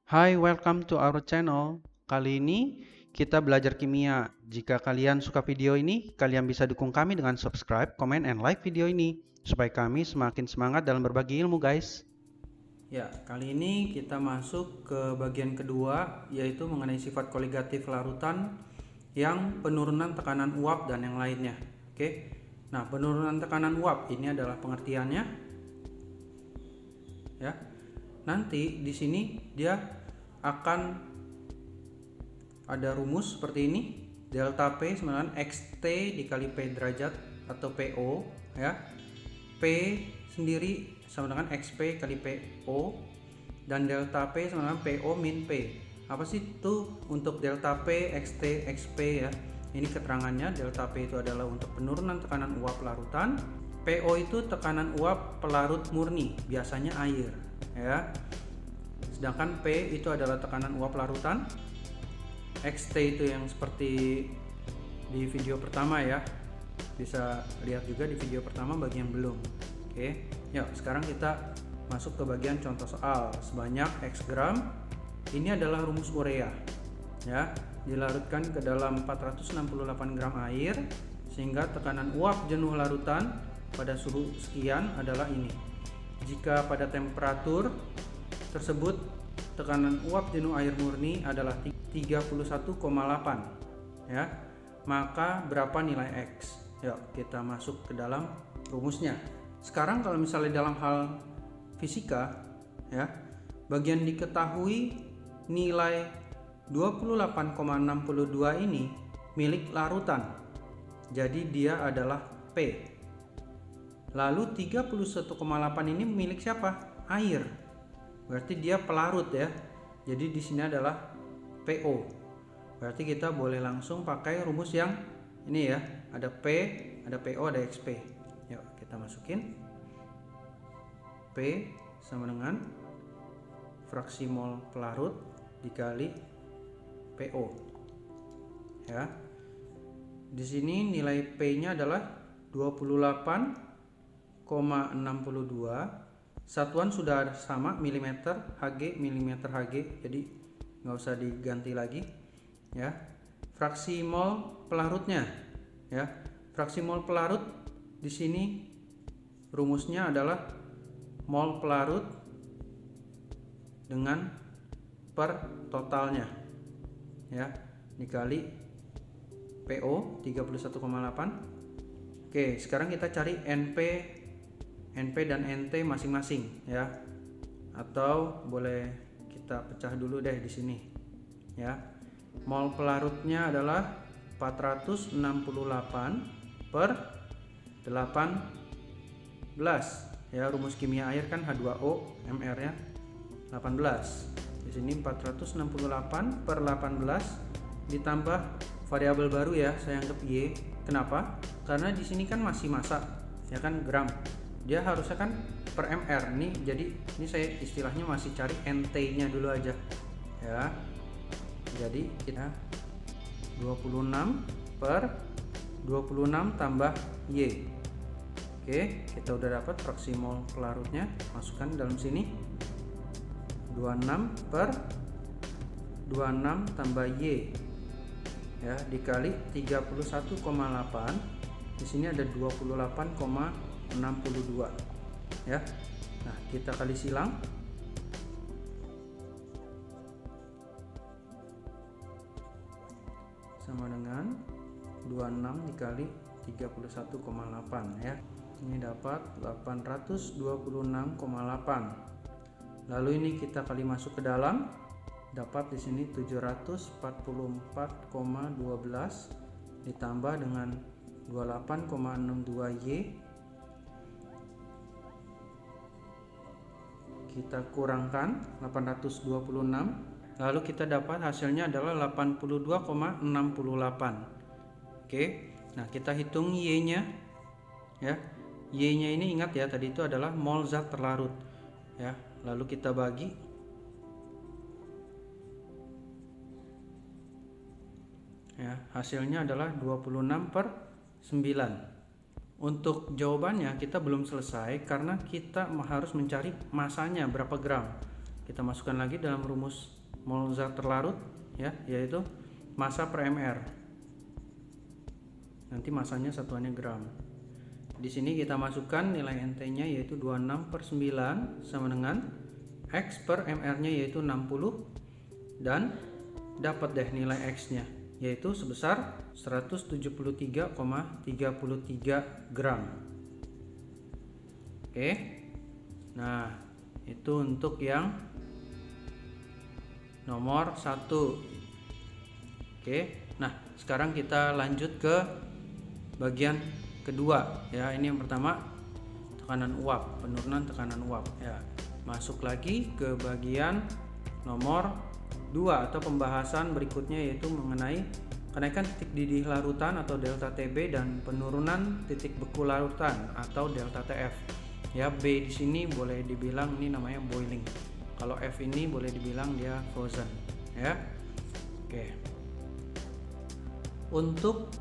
Hai, welcome to our channel. Kali ini kita belajar kimia. Jika kalian suka video ini, kalian bisa dukung kami dengan subscribe, comment, and like video ini supaya kami semakin semangat dalam berbagi ilmu, guys. Ya, kali ini kita masuk ke bagian kedua, yaitu mengenai sifat koligatif larutan yang penurunan tekanan uap dan yang lainnya. Oke. Nah, penurunan tekanan uap ini adalah pengertiannya. Ya. Nanti di sini dia akan ada rumus seperti ini, delta P sama dengan XT dikali P derajat atau PO, ya. P sendiri sama dengan XP kali PO dan delta P sama dengan PO min P. Apa sih itu untuk delta P, XT, XP, ya? Ini keterangannya. Delta P itu adalah untuk penurunan tekanan uap larutan. PO itu tekanan uap pelarut murni, biasanya air, ya. Sedangkan P itu adalah tekanan uap larutan. XT itu yang seperti di video pertama, ya. Bisa lihat juga di video pertama bagi yang belum. Oke. Yuk, sekarang kita masuk ke bagian contoh soal. Sebanyak X gram. Ini adalah rumus urea, ya. Dilarutkan ke dalam 468 gram air sehingga tekanan uap jenuh larutan pada suhu sekian adalah ini. Jika pada temperatur tersebut tekanan uap jenuh air murni adalah 31,8, ya, maka berapa nilai X? Yuk kita masuk ke dalam rumusnya. Sekarang kalau misalnya dalam hal fisika, ya, bagian diketahui nilai 28,62 ini milik larutan, jadi dia adalah P. Lalu 31,8 ini milik siapa? Air. Berarti dia pelarut, ya. Jadi di sini adalah PO. Berarti kita boleh langsung pakai rumus yang ini, ya. Ada P, ada PO, ada XP. Yuk kita masukin. P sama dengan fraksi mol pelarut dikali PO. Ya. Di sini nilai P-nya adalah 28,62. Satuan sudah sama, milimeter Hg, milimeter Hg, jadi nggak usah diganti lagi, ya. Fraksi mol pelarutnya, ya. Fraksi mol pelarut di sini rumusnya adalah mol pelarut dengan per totalnya, ya, dikali PO 31,8. Oke, sekarang kita cari NP dan NT masing-masing, ya. Atau boleh kita pecah dulu deh di sini, ya. Mol pelarutnya adalah 468 per 18, ya. Rumus kimia air kan H2O, MR-nya 18. Di sini 468 per 18 ditambah variabel baru, ya, saya anggap Y. Kenapa? Karena di sini kan masih massa, ya kan, gram. Dia harusnya kan per mr nih, jadi ini saya istilahnya masih cari NT-nya dulu aja, ya. Jadi kita 26 per 26 tambah Y. Oke, kita udah dapat fraksi mol pelarutnya, masukkan dalam sini. 26 per 26 tambah Y, ya, dikali 31,8. Di sini ada 28,62, ya. Nah, kita kali silang. Sama dengan 26 dikali 31,8, ya. Ini dapat 826,8. Lalu ini kita kali masuk ke dalam, dapat di sini 744,12 ditambah dengan 28,62 Y. Kita kurangkan 826, lalu kita dapat hasilnya adalah 82,68. Oke. Nah, kita hitung Y-nya, ya. Y-nya ini ingat, ya, tadi itu adalah mol zat terlarut, ya. Lalu kita bagi, ya, hasilnya adalah 26 per 9. Untuk jawabannya kita belum selesai karena kita harus mencari masanya berapa gram. kita masukkan lagi dalam rumus mol zat terlarut ya, yaitu massa per mR. Nanti massanya satuannya gram. Di sini kita masukkan nilai NT-nya yaitu 26/9 sama dengan X per mR-nya yaitu 60, dan dapat deh nilai X-nya yaitu sebesar 173,33 gram. Oke. Nah, itu untuk yang nomor 1. Oke. Nah, sekarang kita lanjut ke bagian kedua ya. Ini yang pertama tekanan uap, penurunan tekanan uap ya. Masuk lagi ke bagian nomor 2 atau pembahasan berikutnya, yaitu mengenai kenaikan titik didih larutan atau delta TB dan penurunan titik beku larutan atau delta TF. Ya, B di sini boleh dibilang ini namanya boiling. Kalau F ini boleh dibilang dia frozen ya. Oke. Untuk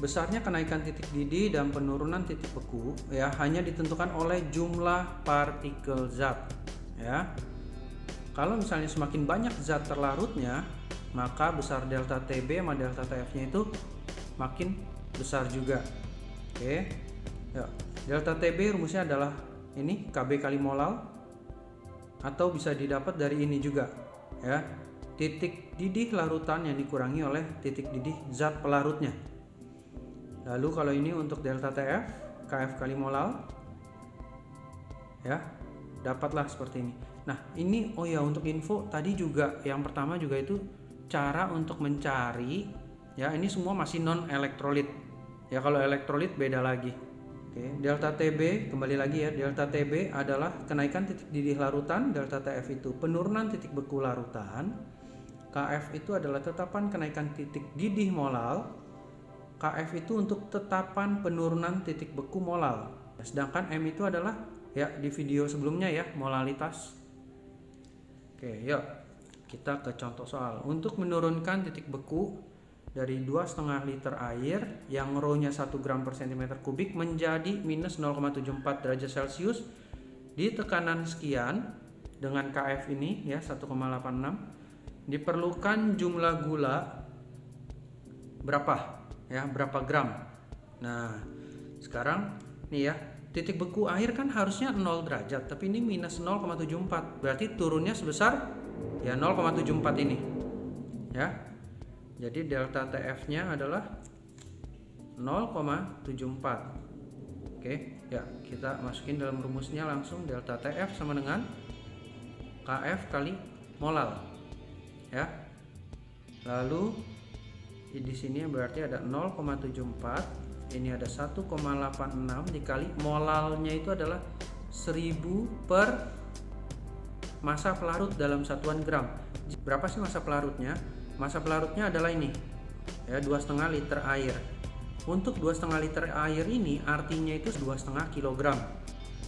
besarnya kenaikan titik didih dan penurunan titik beku ya hanya ditentukan oleh jumlah partikel zat ya. Kalau misalnya semakin banyak zat terlarutnya, maka besar delta TB sama delta TF-nya itu makin besar juga. Oke. Ya, delta TB rumusnya adalah ini KB kali molal, atau bisa didapat dari ini juga ya. Titik didih larutan yang dikurangi oleh titik didih zat pelarutnya. Lalu kalau ini untuk delta TF, KF kali molal ya, dapatlah seperti ini. Nah, ini oh ya, untuk info tadi juga yang pertama juga itu cara untuk mencari ya, ini semua masih non elektrolit. Ya, kalau elektrolit beda lagi. Oke, delta TB kembali lagi ya. Delta TB adalah kenaikan titik didih larutan, delta TF itu penurunan titik beku larutan, KF itu adalah tetapan kenaikan titik didih molal, KF itu untuk tetapan penurunan titik beku molal. Sedangkan M itu adalah ya di video sebelumnya ya, molalitas. Oke, yuk kita ke contoh soal. Untuk menurunkan titik beku dari 2,5 liter air yang rho-nya 1 gram per cm kubik menjadi minus 0,74 derajat Celcius di tekanan sekian dengan KF ini ya 1,86, diperlukan jumlah gula berapa ya, berapa gram. Nah, sekarang nih ya, titik beku air kan harusnya 0 derajat, tapi ini minus 0,74, berarti turunnya sebesar ya 0,74 ini ya. Jadi delta TF-nya adalah 0,74. Oke, ya kita masukin dalam rumusnya langsung. Delta TF sama dengan KF kali molal ya. Lalu di sini berarti ada 0,74, ini ada 1,86 dikali molalnya itu adalah 1000 per massa pelarut dalam satuan gram. Berapa sih massa pelarutnya? Massa pelarutnya adalah ini ya, 2,5 liter air. Untuk 2,5 liter air ini artinya itu 2,5 kg.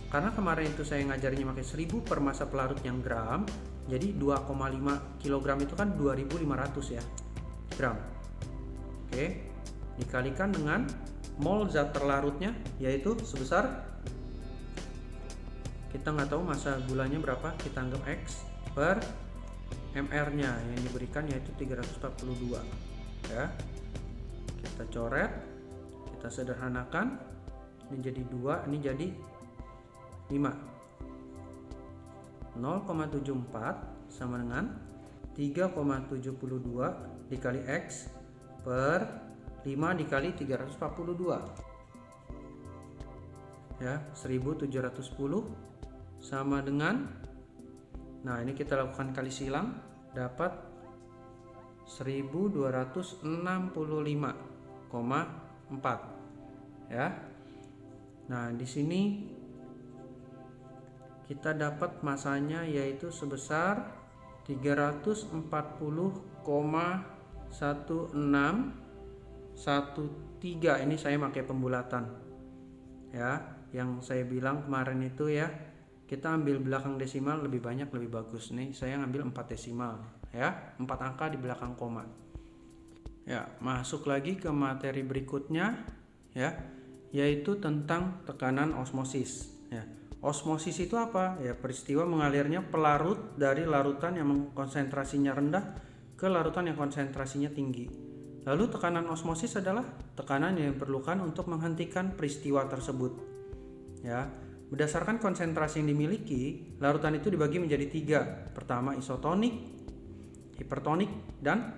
Karena kemarin itu saya ngajarnya pakai 1000 per massa pelarut yang gram, jadi 2,5 kg itu kan 2500 ya gram. Oke, dikalikan dengan mol zat terlarutnya yaitu sebesar, kita nggak tahu massa gulanya berapa, kita anggap X per mR-nya yang diberikan yaitu 342 ya. Kita coret, kita sederhanakan, ini jadi 2, ini jadi 5. 0,74 sama dengan 3,72 dikali X per 5 dikali 342 ya, 1710 sama dengan, nah ini kita lakukan kali silang, dapat 1265,4 ya. Nah, di sini kita dapat masanya yaitu sebesar 340,1613. Ini saya pakai pembulatan ya, yang saya bilang kemarin itu ya, kita ambil belakang desimal lebih banyak lebih bagus. Nih saya ngambil 4 desimal ya, 4 angka di belakang koma ya. Masuk lagi ke materi berikutnya ya, yaitu tentang tekanan osmosis ya. Osmosis itu apa? Ya, peristiwa mengalirnya pelarut dari larutan yang konsentrasinya rendah ke larutan yang konsentrasinya tinggi. Lalu tekanan osmosis adalah tekanan yang diperlukan untuk menghentikan peristiwa tersebut. Ya, berdasarkan konsentrasi yang dimiliki, larutan itu dibagi menjadi 3. Pertama isotonik, hipertonik, dan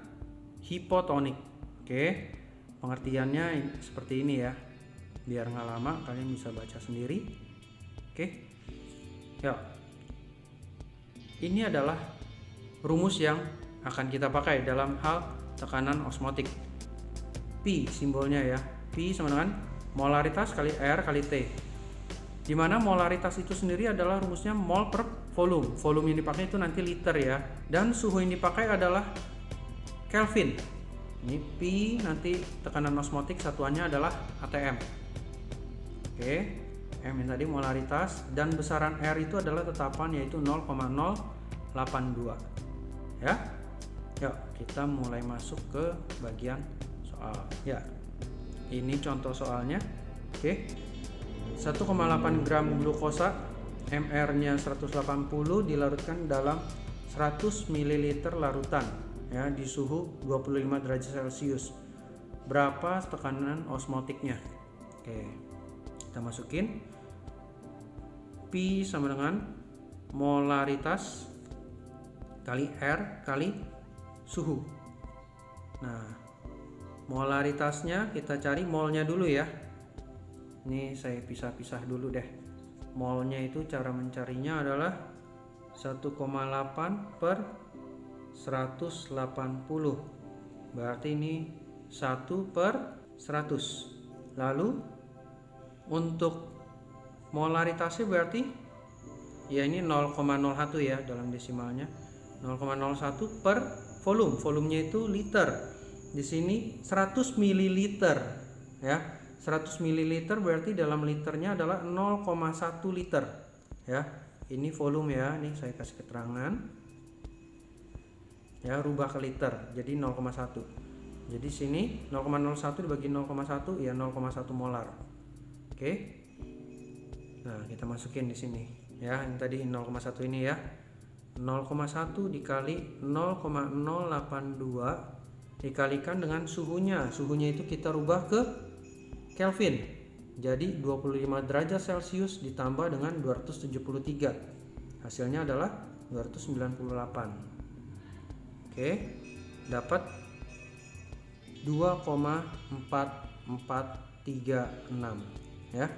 hipotonik. Oke, pengertiannya seperti ini ya. Biar nggak lama, kalian bisa baca sendiri. Oke, ya. Ini adalah rumus yang akan kita pakai dalam hal tekanan osmotik. P simbolnya ya. P sama dengan molaritas kali R kali T. Di mana molaritas itu sendiri adalah rumusnya mol per volume. Volume yang dipakai itu nanti liter ya. Dan suhu yang dipakai adalah Kelvin. Ini P, nanti tekanan osmotik satuannya adalah atm. Oke, M yang tadi molaritas, dan besaran R itu adalah tetapan, yaitu 0,082 ya. Yuk kita mulai masuk ke bagian soal ya. Ini contoh soalnya. Oke, 1,8 gram glukosa, MR nya 180, dilarutkan dalam 100 ml larutan ya, di suhu 25 derajat Celcius. Berapa tekanan osmotiknya? Oke, kita masukin P sama dengan molaritas kali R kali suhu. Nah, molaritasnya kita cari molnya dulu ya. Ini saya pisah-pisah dulu deh. Molnya itu cara mencarinya adalah 1,8 per 180. Berarti ini 1 per 100. Lalu untuk molaritasnya berarti ya ini 0,01 ya dalam desimalnya. 0,01 per volume. Volumenya itu liter. Di sini 100 ml ya. 100 ml berarti dalam liternya adalah 0,1 liter ya. Ini volume ya. Nih saya kasih keterangan. Ya, rubah ke liter. Jadi 0,1. Jadi sini 0,01 dibagi 0,1 ya 0,1 molar. Oke. Nah, kita masukin di sini ya. Yang tadi 0,1 ini ya. 0,1 dikali 0,082 dikalikan dengan suhunya. Suhunya itu kita rubah ke Kelvin. Jadi 25 derajat Celcius ditambah dengan 273. Hasilnya adalah 298. Oke, dapat 2,4436 ya.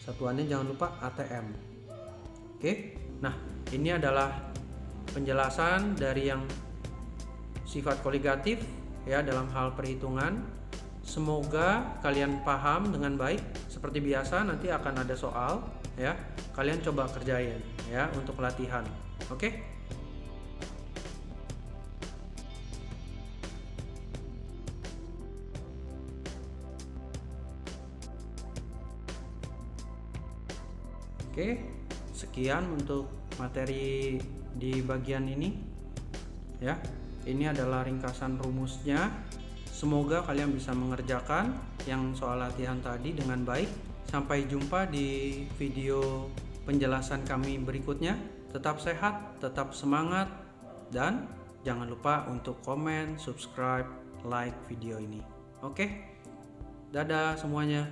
Satuannya jangan lupa atm. Oke. Nah, ini adalah penjelasan dari yang sifat koligatif ya dalam hal perhitungan. Semoga kalian paham dengan baik. Seperti biasa nanti akan ada soal ya. Kalian coba kerjain ya untuk latihan. Oke? Oke, sekian untuk materi di bagian ini ya. Ini adalah ringkasan rumusnya. Semoga kalian bisa mengerjakan yang soal latihan tadi dengan baik. Sampai jumpa di video penjelasan kami berikutnya. Tetap sehat, tetap semangat, dan jangan lupa untuk komen, subscribe, like video ini. Oke, dadah semuanya.